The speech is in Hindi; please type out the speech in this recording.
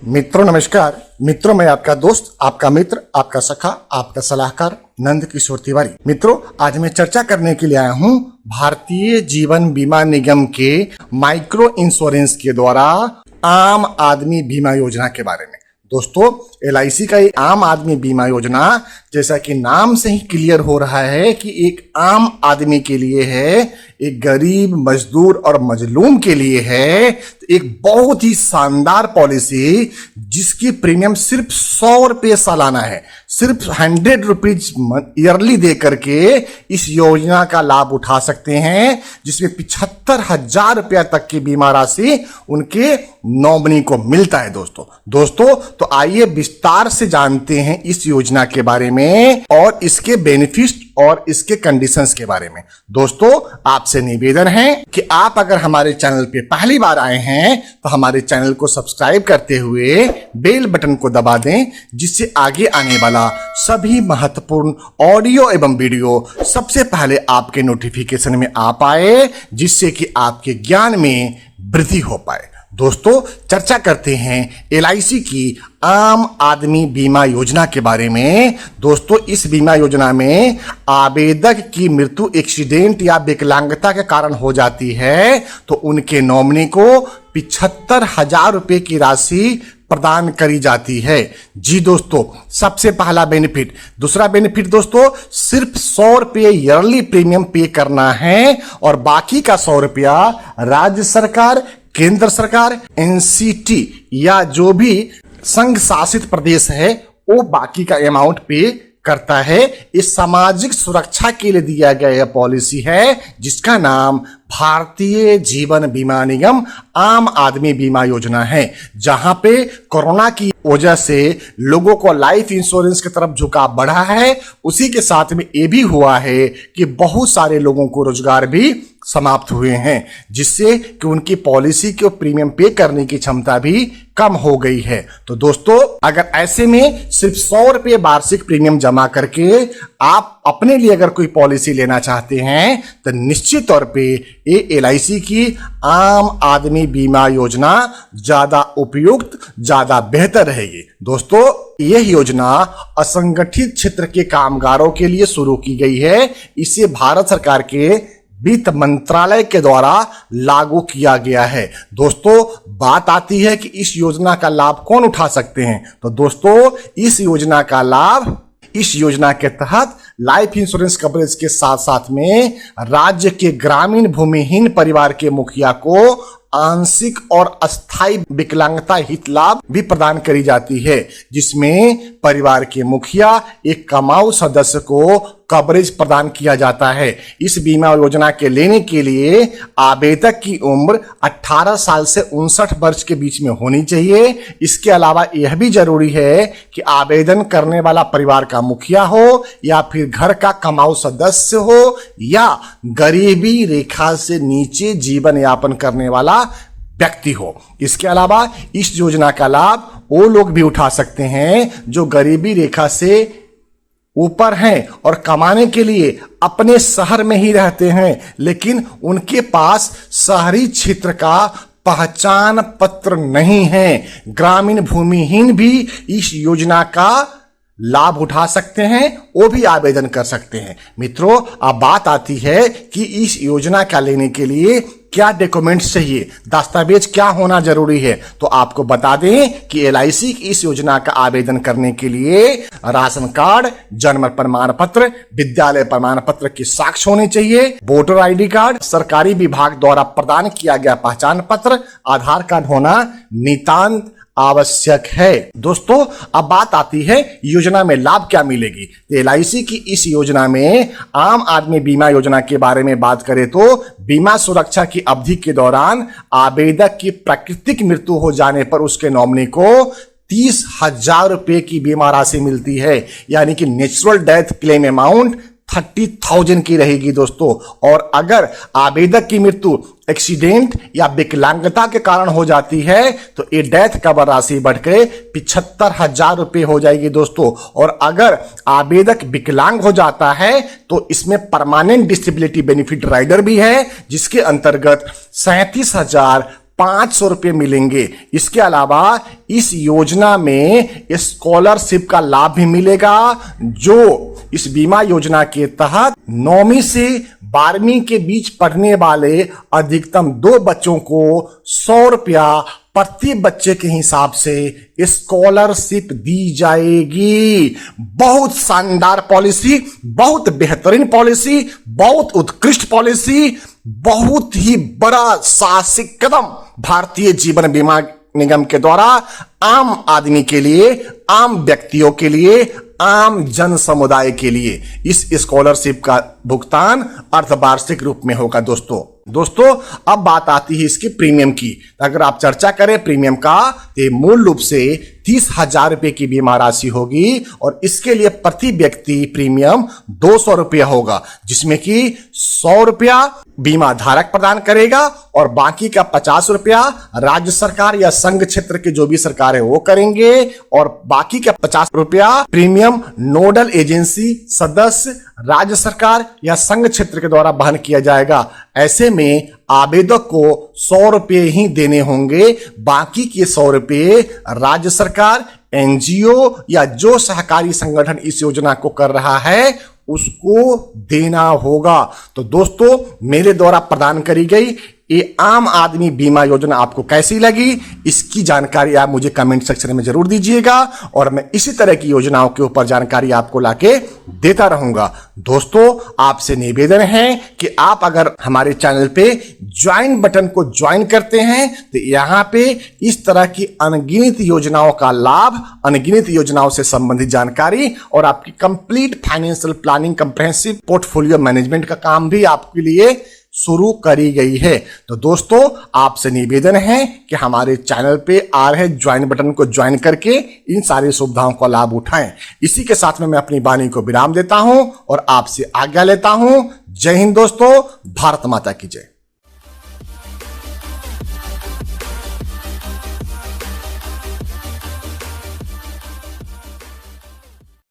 मित्रों नमस्कार। मित्रों मैं आपका दोस्त, आपका मित्र, आपका सखा, आपका सलाहकार नंद किशोर तिवारी। मित्रों आज मैं चर्चा करने के लिए आया हूं भारतीय जीवन बीमा निगम के माइक्रो इंश्योरेंस के द्वारा आम आदमी बीमा योजना के बारे में। दोस्तों LIC का ये आम आदमी बीमा योजना जैसा कि नाम से ही क्लियर हो रहा है कि एक आम आदमी के लिए है, एक गरीब मजदूर और मजलूम के लिए है। तो एक बहुत ही शानदार पॉलिसी जिसकी प्रीमियम सिर्फ 100 रुपये सालाना है, सिर्फ 100 रुपीज ईयरली दे करके इस योजना का लाभ उठा सकते हैं, जिसमें 75,000 रुपया तक की बीमा राशि उनके नॉमिनी को मिलता है। दोस्तों तो आइए विस्तार से जानते हैं इस योजना के बारे में और इसके बेनिफिट्स और इसके कंडीशंस के बारे में। दोस्तों आपसे निवेदन है कि आप अगर हमारे चैनल पे पहली बार आए हैं तो हमारे चैनल को सब्सक्राइब करते हुए बेल बटन को दबा दें, जिससे आगे आने वाला सभी महत्वपूर्ण ऑडियो एवं वीडियो सबसे पहले आपके नोटिफिकेशन में आ पाए, जिससे कि आपके ज्ञान में वृद्धि हो पाए। दोस्तों चर्चा करते हैं LIC की आम आदमी बीमा योजना के बारे में। दोस्तों इस बीमा योजना में आवेदक की मृत्यु एक्सीडेंट या विकलांगता के कारण हो जाती है तो उनके नॉमिनी को 75,000 रुपये की राशि प्रदान करी जाती है। जी दोस्तों सबसे पहला बेनिफिट। दूसरा बेनिफिट दोस्तों सिर्फ 100 रुपये ईयरली प्रीमियम पे करना है और बाकी का 100 रुपया राज्य सरकार, केंद्र सरकार, NCT या जो भी संघ शासित प्रदेश है वो बाकी का अमाउंट पे करता है। इस सामाजिक सुरक्षा के लिए दिया गया यह पॉलिसी है जिसका नाम भारतीय जीवन बीमा निगम आम आदमी बीमा योजना है, जहां पे कोरोना की वजह से लोगों को लाइफ इंश्योरेंस की तरफ झुकाव बढ़ा है। उसी के साथ में ये भी हुआ है कि बहुत सारे लोगों को रोजगार भी समाप्त हुए हैं, जिससे कि उनकी पॉलिसी के प्रीमियम पे करने की क्षमता भी कम हो गई है। तो दोस्तों अगर ऐसे में सिर्फ 100 रुपये वार्षिक प्रीमियम जमा करके आप अपने लिए अगर कोई पॉलिसी लेना चाहते हैं तो निश्चित तौर पे ये LIC की आम आदमी बीमा योजना ज्यादा उपयुक्त, ज्यादा बेहतर रहेगी। दोस्तों यह योजना असंगठित क्षेत्र के कामगारों के लिए शुरू की गई है। इसे भारत सरकार के वित्त मंत्रालय के द्वारा लागू किया गया है। दोस्तों बात आती है कि इस योजना का लाभ कौन उठा सकते हैं। तो दोस्तों इस योजना के तहत लाइफ इंश्योरेंस कवरेज के साथ साथ में राज्य के ग्रामीण भूमिहीन परिवार के मुखिया को आंशिक और अस्थायी विकलांगता हित लाभ भी प्रदान करी जाती है, जिसमें परिवार के मुखिया एक कमाऊ सदस्य को कवरेज प्रदान किया जाता है। इस बीमा योजना के लेने के लिए आवेदक की उम्र 18 साल से 59 वर्ष के बीच में होनी चाहिए। इसके अलावा यह भी जरूरी है कि आवेदन करने वाला परिवार का मुखिया हो या फिर घर का कमाऊ सदस्य हो या गरीबी रेखा से नीचे जीवन यापन करने वाला व्यक्ति हो। इसके अलावा इस योजना का लाभ वो लोग भी उठा सकते हैं जो गरीबी रेखा से ऊपर हैं और कमाने के लिए अपने शहर में ही रहते हैं, लेकिन उनके पास शहरी क्षेत्र का पहचान पत्र नहीं है। ग्रामीण भूमिहीन भी इस योजना का लाभ उठा सकते हैं, वो भी आवेदन कर सकते हैं। मित्रों अब बात आती है कि इस योजना का लेने के लिए क्या डॉक्यूमेंट्स चाहिए, दस्तावेज क्या होना जरूरी है। तो आपको बता दें कि LIC की इस योजना का आवेदन करने के लिए राशन कार्ड, जन्म प्रमाण पत्र, विद्यालय प्रमाण पत्र की साक्ष्य होने चाहिए, वोटर ID कार्ड, सरकारी विभाग द्वारा प्रदान किया गया पहचान पत्र, आधार कार्ड होना नितांत आवश्यक है। दोस्तों अब बात आती है योजना में लाभ क्या मिलेगी। तो LIC की इस योजना में आम आदमी बीमा योजना के बारे में बात करें तो बीमा सुरक्षा की अवधि के दौरान आवेदक की प्राकृतिक मृत्यु हो जाने पर उसके नॉमिनी को 30,000 रुपये की बीमा राशि मिलती है, यानी कि नेचुरल डेथ क्लेम अमाउंट 30,000 की रहेगी दोस्तों। और अगर आवेदक की मृत्यु एक्सीडेंट या विकलांगता के कारण हो जाती है तो ये डेथ कवर राशि बढ़कर 75,000 रुपये हो जाएगी दोस्तों। और अगर आवेदक विकलांग हो जाता है तो इसमें परमानेंट डिसेबिलिटी बेनिफिट राइडर भी है, जिसके अंतर्गत 37,500 रुपये मिलेंगे। इसके अलावा इस योजना में स्कॉलरशिप का लाभ भी मिलेगा। जो इस बीमा योजना के तहत 9वीं से 12वीं के बीच पढ़ने वाले अधिकतम 2 बच्चों को 100 रुपया प्रति बच्चे के हिसाब से स्कॉलरशिप दी जाएगी। बहुत शानदार पॉलिसी, बहुत बेहतरीन पॉलिसी, बहुत उत्कृष्ट पॉलिसी, बहुत ही बड़ा साहसिक कदम भारतीय जीवन बीमा निगम के द्वारा आम आदमी के लिए, आम व्यक्तियों के लिए, आम जन समुदाय के लिए इस स्कॉलरशिप का भुगतान अर्धवार्षिक रूप में होगा। दोस्तों अब बात आती है इसके प्रीमियम की। अगर आप चर्चा करें प्रीमियम का, तो मूल रूप से 30,000 रुपए की बीमा राशि होगी और इसके लिए प्रति व्यक्ति प्रीमियम 200 रुपया होगा, जिसमें कि 100 रुपया बीमा धारक प्रदान करेगा और बाकी का 50 रुपया राज्य सरकार या संघ क्षेत्र के जो भी सरकार है वो करेंगे और बाकी का 50 रुपया प्रीमियम नोडल एजेंसी, सदस्य, राज्य सरकार या संघ क्षेत्र के द्वारा वहन किया जाएगा। ऐसे में आवेदक को 100 रुपये ही देने होंगे, बाकी के 100 रुपये राज्य सरकार, एनजीओ या जो सहकारी संगठन इस योजना को कर रहा है उसको देना होगा। तो दोस्तों मेरे द्वारा प्रदान करी गई ये आम आदमी बीमा योजना आपको कैसी लगी, इसकी जानकारी आप मुझे कमेंट सेक्शन में जरूर दीजिएगा और मैं इसी तरह की योजनाओं के ऊपर जानकारी आपको लाके देता रहूंगा। दोस्तों आपसे निवेदन है कि आप अगर हमारे चैनल पे ज्वाइन बटन को ज्वाइन करते हैं तो यहाँ पे इस तरह की अनगिनत योजनाओं का लाभ, अनगिनत योजनाओं से संबंधित जानकारी और आपकी complete financial planning, comprehensive portfolio management का काम भी आपके लिए शुरू करी गई है। तो दोस्तों आपसे निवेदन है कि हमारे चैनल पे आ रहे ज्वाइन बटन को ज्वाइन करके इन सारी सुविधाओं का लाभ उठाएं। इसी के साथ में मैं अपनी वाणी को विराम देता हूं और आपसे आज्ञा लेता हूं। जय हिंद दोस्तों, भारत माता की जय।